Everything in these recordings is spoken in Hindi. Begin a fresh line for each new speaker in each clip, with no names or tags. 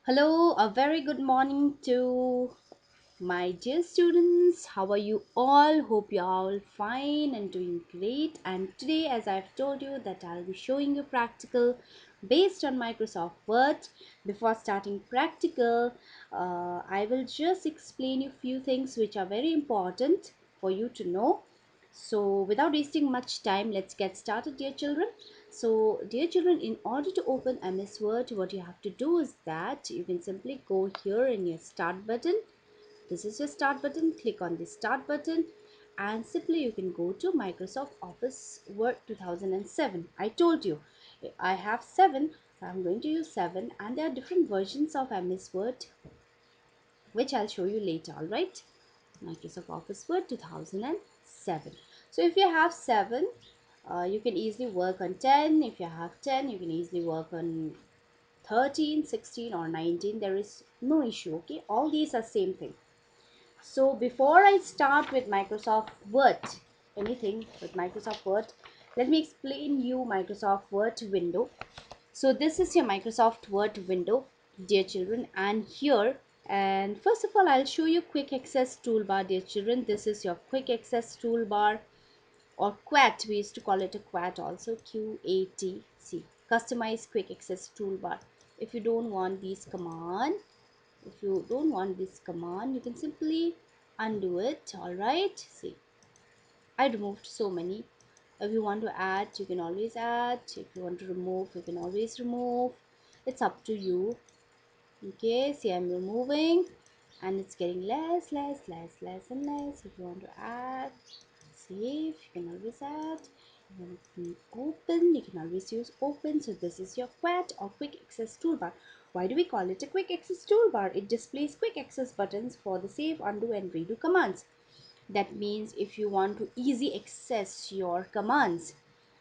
Hello, a very good morning to my dear students. How are you all? Hope you're all fine and doing great. And today, as I've told you, that I'll be showing you practical based on Microsoft Word. Before starting practical, I will just explain you few things which are very important for you to know. So, without wasting much time, let's get started, dear children. So, dear children, in order to open MS Word, what you have to do is that you can simply go here in your start button. This is your start button. Click on the start button and simply you can go to Microsoft Office Word 2007. I told you I have 7, so I'm going to use 7, and there are different versions of MS Word which I'll show you later. All right, Microsoft Office Word 2007. So if you have 7, you can easily work on 10. If you have 10, you can easily work on 13, 16 or 19. There is no issue. Okay, all these are same thing. So before I start with Microsoft Word, anything with Microsoft Word, let me explain you Microsoft Word window. So this is your Microsoft Word window, dear children, and here, and first of all I'll show you quick access toolbar, dear children. This is your quick access toolbar, or QAT. We used to call it a QAT also, QATC, customize quick access toolbar. If you don't want these command, if you don't want this command, you can simply undo it. All right, see, I removed so many. If you want to add, you can always add. If you want to remove, you can always remove. It's up to you. Okay, see, I'm removing and it's getting less, and less. If you want to add, save, you can always add. You want to open, you can always use open. So this is your QUAT or quick access toolbar. Why do we call it a quick access toolbar? It displays quick access buttons for the save, undo and redo commands. That means if you want to easy access your commands,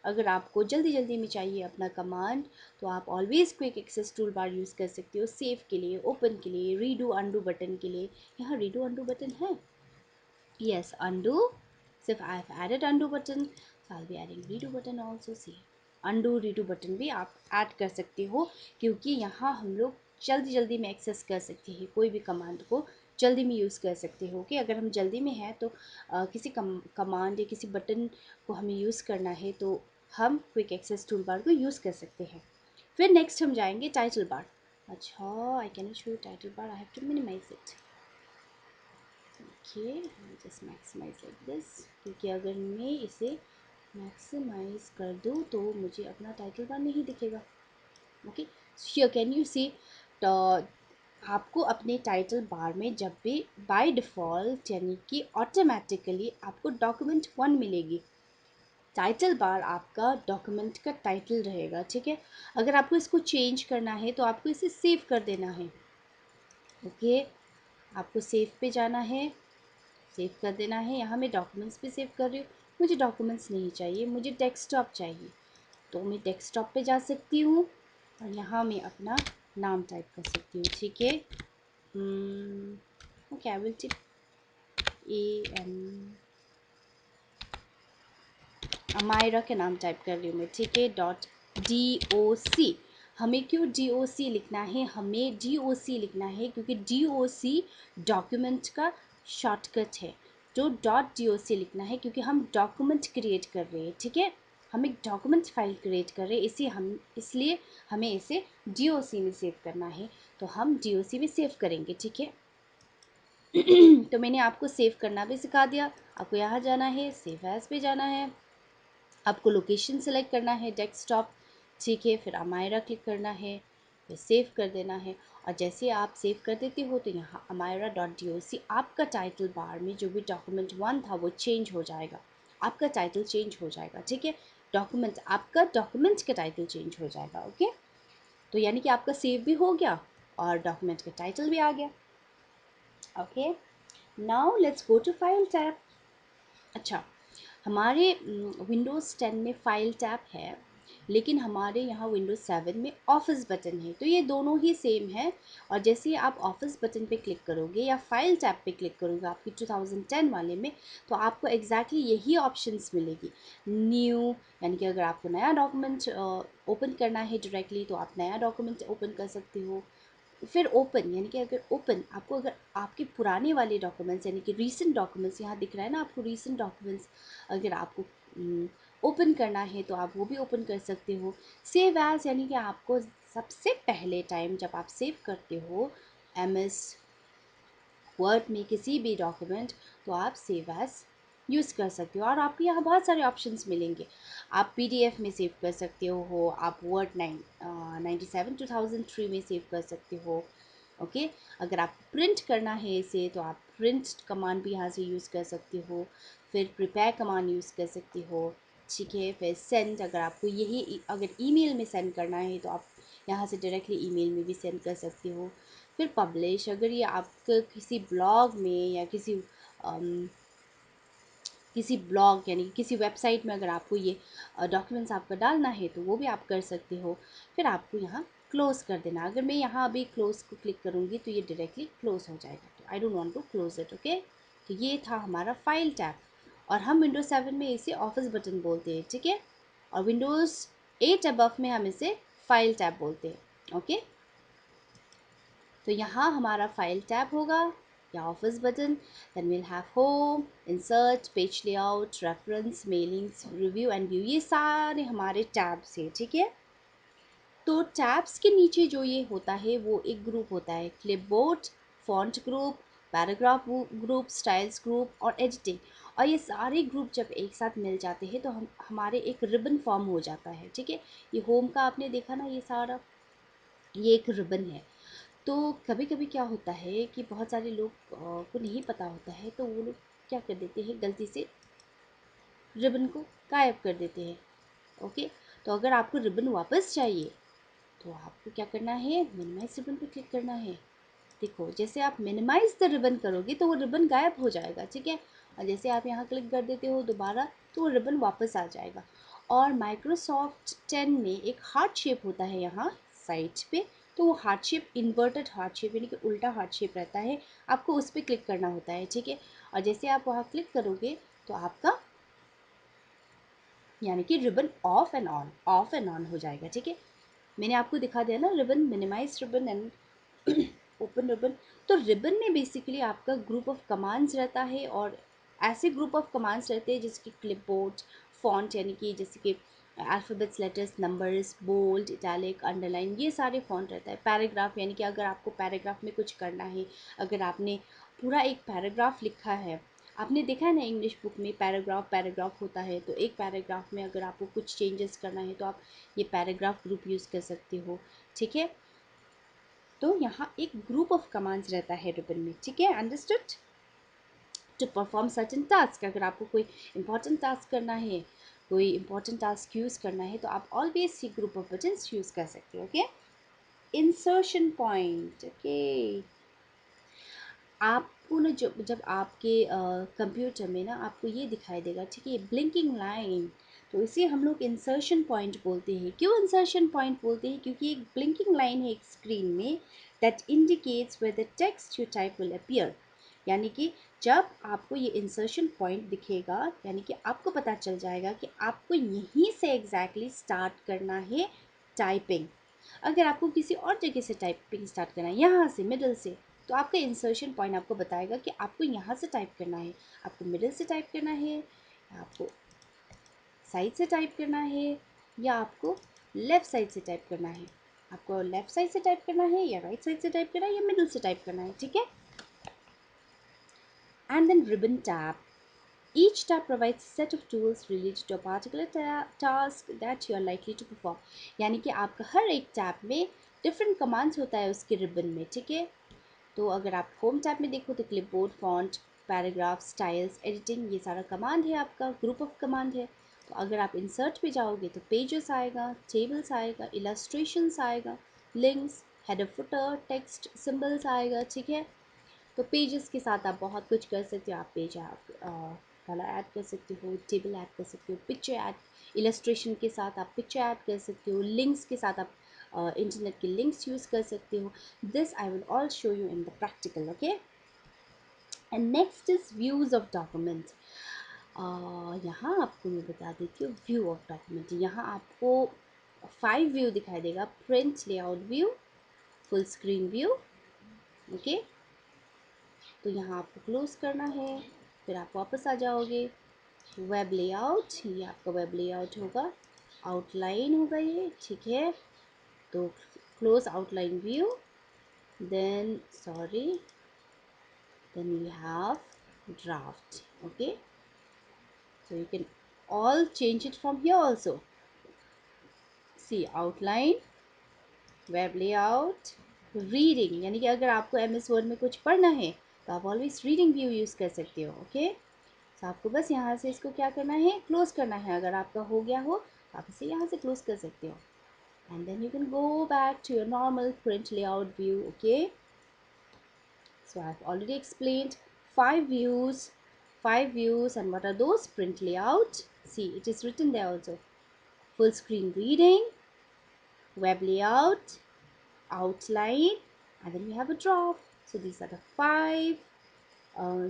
अगर आपको जल्दी जल्दी में चाहिए अपना कमांड, तो आप always quick access tool bar use कर सकते हो सेव के लिए, ओपन के लिए, रीडू अंडू बटन के लिए. यहाँ रीडू अंडू बटन है. Yes, undo. So if I've added undo button, so I'll be adding redo button also. See, undo redo button भी आप ऐड कर सकते हो, क्योंकि यहाँ हम लोग जल्दी जल्दी में एक्सेस कर सकते हैं. कोई भी कमांड को जल्दी में यूज़ कर सकते हो कि अगर हम जल्दी में हैं तो किसी कमांड या किसी बटन को हमें यूज़ करना है तो हम क्विक एक्सेस टूल बार को यूज़ कर सकते हैं. फिर नेक्स्ट हम जाएंगे टाइटल बार. अच्छा, I can show you title bar. I have to minimize it. Okay, just maximize like this, क्योंकि अगर मैं इसे मैक्सिमाइज कर दूँ तो मुझे अपना टाइटल बार नहीं दिखेगा. Okay, here can you see, तो आपको अपने टाइटल बार में जब भी बाय डिफ़ॉल्ट यानी कि ऑटोमेटिकली आपको डॉक्यूमेंट 1 मिलेगी. टाइटल बार आपका डॉक्यूमेंट का टाइटल रहेगा. ठीक है, अगर आपको इसको चेंज करना है तो आपको इसे सेव कर देना है. ओके, आपको सेव पे जाना है, सेव कर देना है. यहाँ मैं डॉक्यूमेंट्स पे सेव कर रही हूँ. मुझे डॉक्यूमेंट्स नहीं चाहिए, मुझे डेस्कटॉप चाहिए, तो मैं डेस्कटॉप पे जा सकती हूँ और यहाँ मैं अपना नाम टाइप कर सकती हूँ. ठीक है, okay, I will type AN Amaira के नाम टाइप कर रही हूँ मैं. ठीक है, .doc. हमें क्यों DOC लिखना है? हमें DOC लिखना है क्योंकि DOC डॉक्यूमेंट का शॉर्टकट है. तो .doc लिखना है क्योंकि हम डॉक्यूमेंट क्रिएट कर रहे हैं. ठीक है, हम एक डॉक्यूमेंट फाइल क्रिएट कर रहे हैं, इसलिए हमें इसे DOC में सेव करना है. तो हम DOC में सेव करेंगे. ठीक है, तो मैंने आपको सेव करना भी सिखा दिया. आपको यहाँ जाना है, सेव एज पे जाना है, आपको लोकेशन सेलेक्ट करना है डेस्कटॉप. ठीक है, फिर अमायरा क्लिक करना है, फिर सेव कर देना है. और जैसे आप सेव कर देते हो तो यहाँ amira.doc आपका टाइटल बार में जो भी डॉक्यूमेंट 1 था वो चेंज हो जाएगा. आपका टाइटल चेंज हो जाएगा. ठीक है, आपका डॉक्यूमेंट का टाइटल चेंज हो जाएगा. ओके, तो यानी कि आपका सेव भी हो गया और डॉक्यूमेंट का टाइटल भी आ गया. Okay, now let's go to file tab. अच्छा, हमारे विंडोज़ 10 में फ़ाइल टैब है, लेकिन हमारे यहाँ विंडोज़ 7 में ऑफिस बटन है. तो ये दोनों ही सेम है. और जैसे ही आप ऑफिस बटन पे क्लिक करोगे या फाइल टैब पे क्लिक करोगे आपकी 2010 वाले में, तो आपको एग्जैक्टली यही ऑप्शंस मिलेगी. न्यू, यानी कि अगर आपको नया डॉक्यूमेंट ओपन करना है डायरेक्टली तो आप नया डॉक्यूमेंट ओपन कर सकते हो. फिर ओपन, यानी कि अगर ओपन आपको, अगर आपके पुराने वाले डॉक्यूमेंट्स यानी कि रीसेंट डॉक्यूमेंट्स, यहाँ दिख रहा है ना आपको रीसेंट डॉक्यूमेंट्स, अगर आपको ओपन करना है तो आप वो भी ओपन कर सकते हो। सेव एज, यानी कि आपको सबसे पहले टाइम जब आप सेव करते हो एमएस वर्ड में किसी भी डॉक्यूमेंट, तो आप सेव एज यूज़ कर सकते हो। और आपको यहाँ बहुत सारे ऑप्शंस मिलेंगे। आप पीडीएफ में सेव कर सकते हो, आप वर्ड 97 2003 में सेव कर सकते हो। ओके, अगर आप प्रिंट करना है इसे तो आप प्रिंट कमांड भी यहाँ से यूज़ कर सकते हो। फिर प्रिपेयर कमांड यूज़ कर सकते हो, ठीक है। फिर सेंड, अगर आपको यही अगर ईमेल में सेंड करना है तो आप यहाँ से डायरेक्टली ईमेल में भी सेंड कर सकते हो। फिर पब्लिश, अगर ये आपके किसी ब्लॉग में या किसी ब्लॉग यानी कि किसी वेबसाइट में अगर आपको ये डॉक्यूमेंट्स आपका डालना है तो वो भी आप कर सकते हो। फिर आपको यहाँ क्लोज़ कर देना। अगर मैं यहाँ अभी क्लोज़ को क्लिक करूँगी तो ये डायरेक्टली क्लोज़ हो जाएगा, तो I don't want to close it. Okay, तो ये था हमारा फाइल टैब, और हम विंडोज 7 में इसे ऑफिस बटन बोलते हैं, ठीक है। और विंडोज़ 8 अबव में हम इसे फाइल टैब बोलते हैं। ओके, तो यहाँ हमारा फाइल टैब होगा या office button, then will have home, insert, page layout, reference, mailings, review and view, ये सारे हमारे टैब्स हैं, ठीक है। तो टैब्स के नीचे जो ये होता है वो एक ग्रुप होता है, clipboard, font group, paragraph group, styles group और एडिटिंग। और ये सारे ग्रुप जब एक साथ मिल जाते हैं तो हम हमारे एक रिबन फॉर्म हो जाता है, ठीक है। ये होम का आपने देखा ना, ये सारा ये एक रिबन है। तो कभी कभी क्या होता है कि बहुत सारे लोग को नहीं पता होता है, तो वो लोग क्या कर देते हैं, गलती से रिबन को गायब कर देते हैं। ओके, तो अगर आपको रिबन वापस चाहिए तो आपको क्या करना है, मिनिमाइज रिबन पे क्लिक करना है। देखो, जैसे आप मिनिमाइज द रिबन करोगे तो वो रिबन गायब हो जाएगा, ठीक है। और जैसे आप यहाँ क्लिक कर देते हो दोबारा तो वो रिबन वापस आ जाएगा। और माइक्रोसॉफ्ट 10 में एक हार्ट शेप होता है यहाँ साइड पे, तो वो heart shape inverted heart shape यानी कि उल्टा हार्ट शेप रहता है, आपको उस पर क्लिक करना होता है, ठीक है। और जैसे आप वहाँ क्लिक करोगे तो आपका यानी कि रिबन ऑफ एंड ऑन हो जाएगा, ठीक है। मैंने आपको दिखा दिया ना ribbon, minimize ribbon and open ribbon. तो रिबन में बेसिकली आपका ग्रुप ऑफ कमांड्स रहता है, और ऐसे ग्रुप ऑफ कमांड्स रहते हैं जैसे कि क्लिपबोर्ड, फॉन्ट यानी कि जैसे कि alphabets, letters, numbers, bold, italic, underline, ये सारे फॉन्ट रहता है। पैराग्राफ, यानी कि अगर आपको पैराग्राफ में कुछ करना है, अगर आपने पूरा एक पैराग्राफ लिखा है, आपने देखा है ना इंग्लिश बुक में पैराग्राफ पैराग्राफ होता है, तो एक पैराग्राफ में अगर आपको कुछ चेंजेस करना है तो आप ये पैराग्राफ ग्रुप यूज़ कर सकते हो, ठीक है। तो यहाँ एक ग्रुप ऑफ कमांड्स रहता है रिबन में, ठीक है, understood. To perform certain task, अगर आपको कोई इंपॉर्टेंट टास्क करना है, कोई इंपॉर्टेंट टास्क यूज़ करना है तो आप ऑलवेज ये ग्रुप ऑफ बटन्स यूज़ कर सकते हो। Okay, insertion point. ओके, आपको ना जब आपके कंप्यूटर में ना आपको ये दिखाई देगा, ठीक है, ब्लिंकिंग लाइन, तो इसे हम लोग इंसर्शन पॉइंट बोलते हैं। क्यों इंसर्शन पॉइंट बोलते हैं, क्योंकि एक ब्लिंकिंग लाइन है एक स्क्रीन में that indicates where the text you type will appear. यानी कि जब आपको ये इंसर्शन पॉइंट दिखेगा, यानी कि आपको पता चल जाएगा कि आपको यहीं से एग्जैक्टली स्टार्ट करना है टाइपिंग। अगर आपको किसी और जगह से टाइपिंग स्टार्ट करना है, यहाँ से मिडल से, तो आपका इंसर्शन पॉइंट आपको बताएगा कि आपको यहाँ से टाइप करना है, आपको मिडिल से टाइप करना है, या आपको साइड से टाइप करना है, या आपको लेफ़्ट साइड से टाइप करना है। आपको लेफ़्ट साइड से टाइप करना है या राइट साइड से टाइप करना है या मिडिल से टाइप करना है, ठीक है। And then ribbon tab, each tab provides a set of tools related to a particular task that you are likely to perform। यानी कि आपका हर एक टैब में डिफरेंट कमांड्स होता है उसके रिबन में, ठीक है। तो अगर आप होम टैब में देखो तो clipboard, font, paragraph, styles, editing, ये सारा कमांड है, आपका ग्रुप ऑफ कमांड है। तो अगर आप इंसर्ट पे जाओगे तो पेजेस आएगा, टेबल्स आएगा, इलस्ट्रेशंस आएगा, links, header, footer, text, symbols आएगा, ठीक है। तो पेजेस के साथ आप बहुत कुछ कर सकते हो। आप पेज आप वाला ऐड कर सकते हो, टेबल ऐड कर सकते हो, पिक्चर ऐड, इलस्ट्रेशन के साथ आप पिक्चर ऐड कर सकते हो, लिंक्स के साथ आप इंटरनेट के लिंक्स यूज़ कर सकते हो। This I will all show you in the practical. Okay, and next is views of document. यहाँ आपको मैं बता देती हूँ व्यू ऑफ डॉक्यूमेंट। यहाँ आपको 5 व्यू दिखाई देगा, print, layout view, full screen view. Okay, तो यहाँ आपको क्लोज करना है, फिर आप वापस आ जाओगे। वेब लेआउट, ये आपका वेब लेआउट होगा, आउटलाइन होगा ये, ठीक है। तो close outline view, then sorry, then we have draft. Okay, so you can all change it from here also. See, outline, web layout, reading, यानी कि अगर आपको एम एस वर्ड में कुछ पढ़ना है तो आप ऑलवेज रीडिंग व्यू यूज़ कर सकते हो। ओके, तो आपको बस यहाँ से इसको क्या करना है, क्लोज करना है। अगर आपका हो गया हो तो आप इसे यहाँ से क्लोज कर सकते हो, and then you can go back to your normal print layout view. Okay, so I've already explained five views, and what are those? Print layout. See, it is written there also. Full screen reading, web layout, outline, and then we have a draft. So these are the five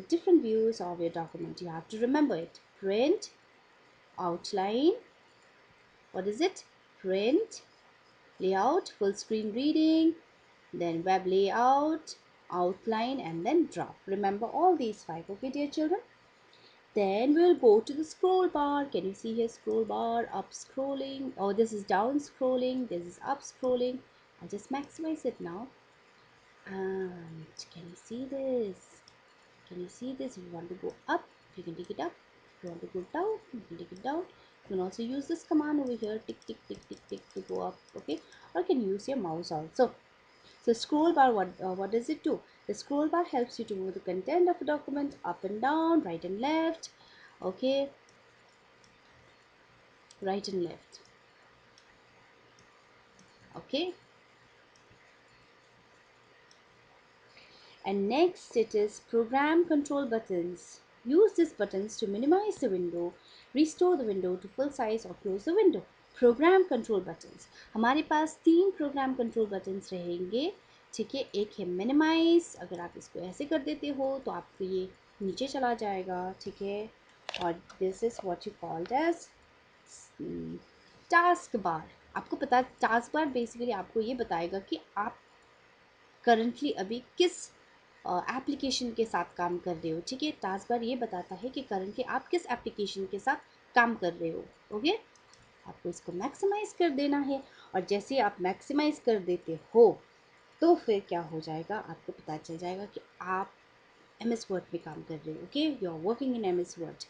different views of your document. You have to remember it. Print, outline, what is it? Print, layout, full screen reading, then web layout, outline, and then draft. Remember all these five, okay, dear children? Then we'll go to the scroll bar. Can you see here scroll bar, up scrolling? Oh, this is down scrolling, this is up scrolling. I'll just maximize it now. And can you see this? Can you see this? If you want to go up, you can take it up. If you want to go down, you can take it down. You can also use this command over here, tick, tick, tick, tick, tick, to go up, okay? Or you can use your mouse also. So scroll bar, what does it do? The scroll bar helps you to move the content of a document up and down, right and left, okay? Right and left, okay. And next it is program control buttons. Use these buttons to minimize the window, restore the window to full size, or close the window. Program control buttons, हमारे पास तीन प्रोग्राम कंट्रोल बटन्स रहेंगे, ठीक है। एक है मिनिमाइज, अगर आप इसको ऐसे कर देते हो तो आपको ये नीचे चला जाएगा, ठीक है। और this is what you called as task bar. आपको पता, टास्क बार बेसिकली आपको ये बताएगा कि आप करंटली अभी किस एप्लीकेशन के साथ काम कर रहे हो, ठीक है। टास्क बार ये बताता है कि करंटली आप किस एप्लीकेशन के साथ काम कर रहे हो। ओके, आपको इसको मैक्सिमाइज कर देना है, और जैसे ही आप मैक्सिमाइज कर देते हो तो फिर क्या हो जाएगा, आपको पता चल जाएगा कि आप एम एस वर्ड में काम कर रहे हो। Okay, you are working in M S Word.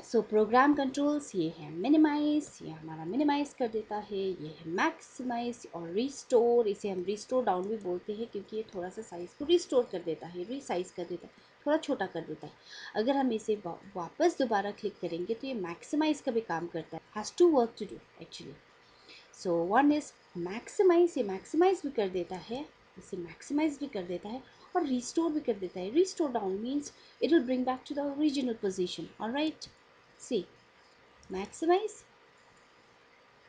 So program controls, ये है मिनिमाइज, ये हमारा मिनिमाइज कर देता है। ये है मैक्सिमाइज और रिस्टोर, इसे हम रिस्टोर डाउन भी बोलते हैं क्योंकि ये थोड़ा सा साइज़ को रिस्टोर कर देता है, रीसाइज कर देता है, थोड़ा छोटा कर देता है। अगर हम इसे वापस दोबारा क्लिक करेंगे तो ये मैक्सिमाइज का भी काम करता है, has to work to do actually. So one is maximize, ये मैक्सिमाइज भी कर देता है, इसे मैक्सिमाइज भी कर देता है, और रिस्टोर भी कर देता है। Restore down means it will bring back to the original position. Alright, see, maximize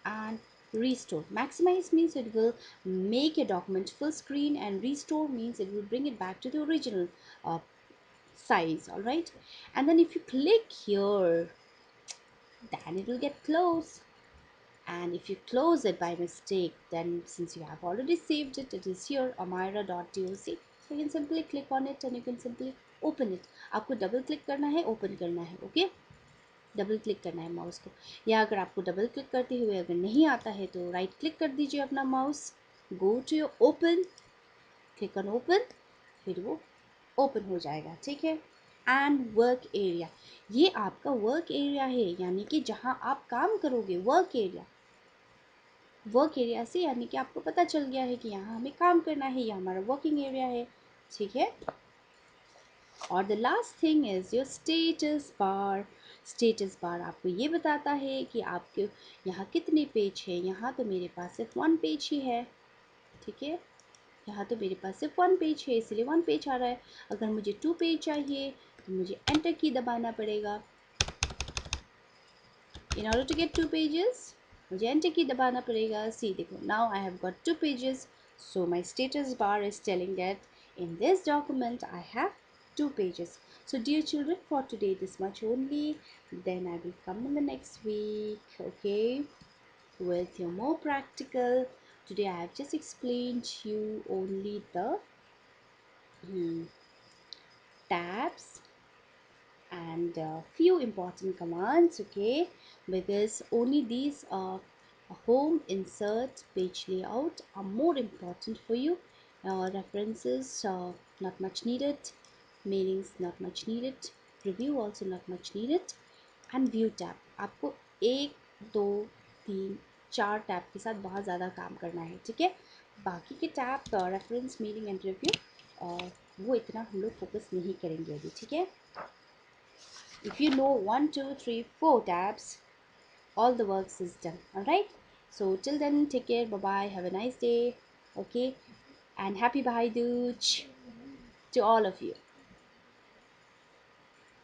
and restore. Maximize means it will make a document full screen, and restore means it will bring it back to the original uh, size. All right, and then if you click here, then it will get closed. And if you close it by mistake, then since you have already saved it, it is here, amira.doc. So you can simply click on it and you can simply open it. आपको डबल क्लिक करना है, ओपन करना है, ओके। डबल क्लिक करना है माउस को, या अगर आपको डबल क्लिक करते हुए अगर नहीं आता है तो राइट क्लिक कर दीजिए अपना mouse, go to your open, click on open, फिर वो ओपन हो जाएगा, ठीक है। एंड वर्क एरिया, ये आपका वर्क एरिया है, यानी कि जहाँ आप काम करोगे, वर्क एरिया। वर्क एरिया से यानी कि आपको पता चल गया है कि यहाँ हमें काम करना है, ये हमारा वर्किंग एरिया है, ठीक है। और the last thing is your status bar. Status bar आपको ये बताता है कि आपके यहाँ कितने पेज हैं। यहाँ तो मेरे पास सिर्फ वन पेज ही है, ठीक है। यहाँ तो मेरे पास सिर्फ वन पेज है, इसलिए वन पेज आ रहा है। अगर मुझे टू पेज चाहिए तो मुझे एंटर की दबाना पड़ेगा। In order to get two pages मुझे एंटर की दबाना पड़ेगा। सी देखो, now I have got two pages, so my status bar is telling that in this document I have two pages. So dear children, for today this much only, then I will come in the next week, okay. with your more practical. Today I have just explained you only the tabs and few important commands, okay, because only these home, insert, page layout are more important for you. References not much needed, mailings not much needed, review also not much needed, and view tab आपको एक दो तीन चार टैब के साथ बहुत ज़्यादा काम करना है, ठीक है। बाकी के tab reference, meaning and review वो इतना हम लोग फोकस नहीं करेंगे अभी, ठीक है। if you know one, two, three, four tabs, all the works is done. All right. So till then, take care. Bye bye. Have a nice day. Okay. And happy Bhai Dooj to all of you.